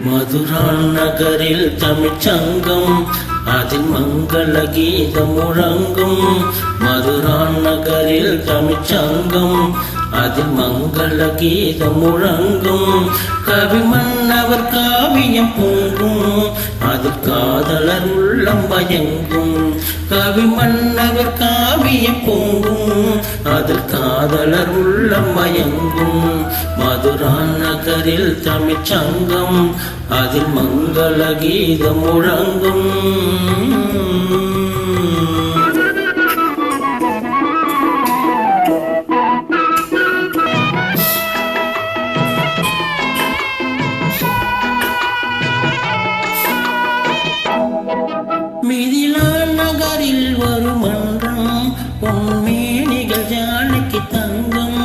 மதுரான் நகரில் தமிழ்ச்சங்கம் அதில் மங்கள கீதம் முழங்கும். மதுரான் நகரில் தமிழ்ச்சங்கம் அதில் மங்கள கீதம் முழங்கும். கவி மன்னவர் காவியம் பொங்கும் அதில் காதலர் உள்ளம் மயங்கும். கவி மன்னவர் காவியம் பொங்கும் அதில் காதலர் உள்ளம் மயங்கும். மதுரான் நகரில் தமிழ்ச்சங்கம் அதில் மங்கள கீதம் முழங்கும். மிதிலான் நகரில் ஒரு மன்றம் பொன்மேனிகள் ஜானகி தங்கம்.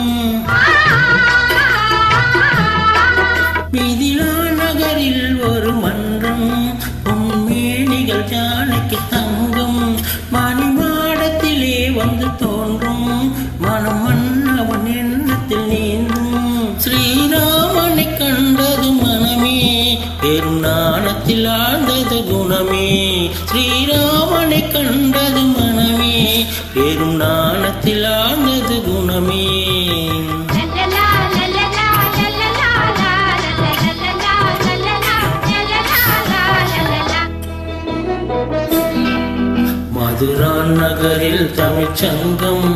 மிதிலான் நகரில் ஒரு மன்றம் பொன்மேனிகள் ஜானகி தங்கம். மணிமாடத்திலே வந்து தோன்றும் மனம் மன்னவன் எண்ணத்தில் நீந்தும். ஸ்ரீராமனை கண்டது மனமே பெரும் நாணத்தில் ஆழ்ந்தது குணமே. ஸ்ரீராமனை கண்டது மனமே பெரும் நாணத்தில் ஆழ்ந்தது குணமே. மதுரான் நகரில் தமிழ்ச்சங்கம்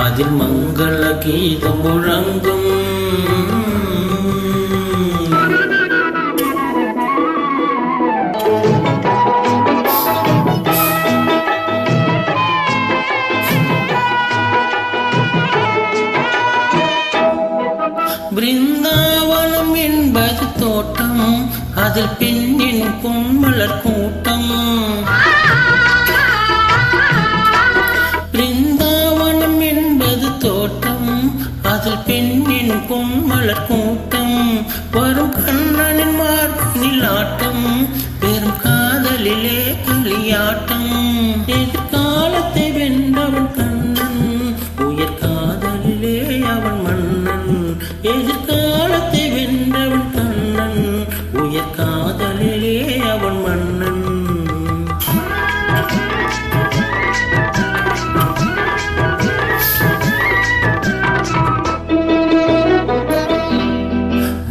அதில் மங்கள கீதம் முழங்கும். பிருந்தாவனம் என்பது தோட்டம் அதில் பெண்ணின் பொன்மலர் கூட்டம். பிருந்தாவனம் என்பது தோட்டம் அதில் பெண்ணின் பொன்மலர் கூட்டம். வரும் கண்ணனின் மார்பினில் ஆட்டம் பெரும் காதலிலே களியாட்டம். எதிர்காலத்தை வென்றவன் கண்ணன் உயர் காதலிலே அவன் மன்னன். எதிர்காலத்தை வென்றவன் கண்ணன் உயர் காதலிலே அவன் மன்னன்.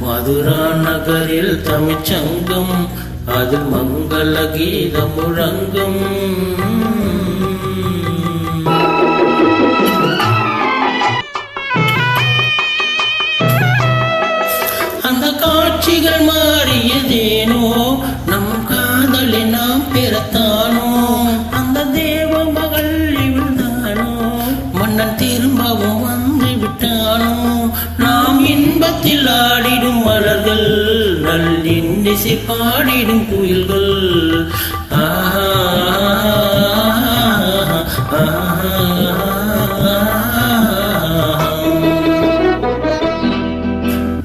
மதுரான் நகரில் தமிழ்ச்சங்கம் அதில் மங்கள கீதம் முழங்கும். அந்த காட்சிகள் மாறியதேனோ நம் காதலை நாம் பெறத்தானோ. அந்த தேவ மகள் இவள்தானோ மன்னன் திரும்பவும் வந்து விட்டானோ. நாம் இன்பத்தில் ஆடிடும் மலர்கள் நல்லிசை பாடிடும் குயில்கள்.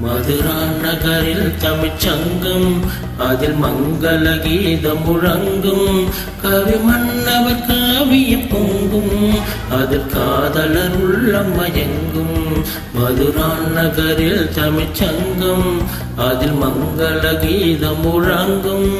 மதுரான் நகரில் தமிழ்ச்சங்கம் அதில் மங்கள கீதம் முழங்கும். கவி மன்னவர் காவியம் பொங்கும் அதில் காதலர் உள்ளம் மயங்கும். மதுரான் நகரில் தமிழ்ச்சங்கம் அதில் மங்கள கீதம் முழங்கும்.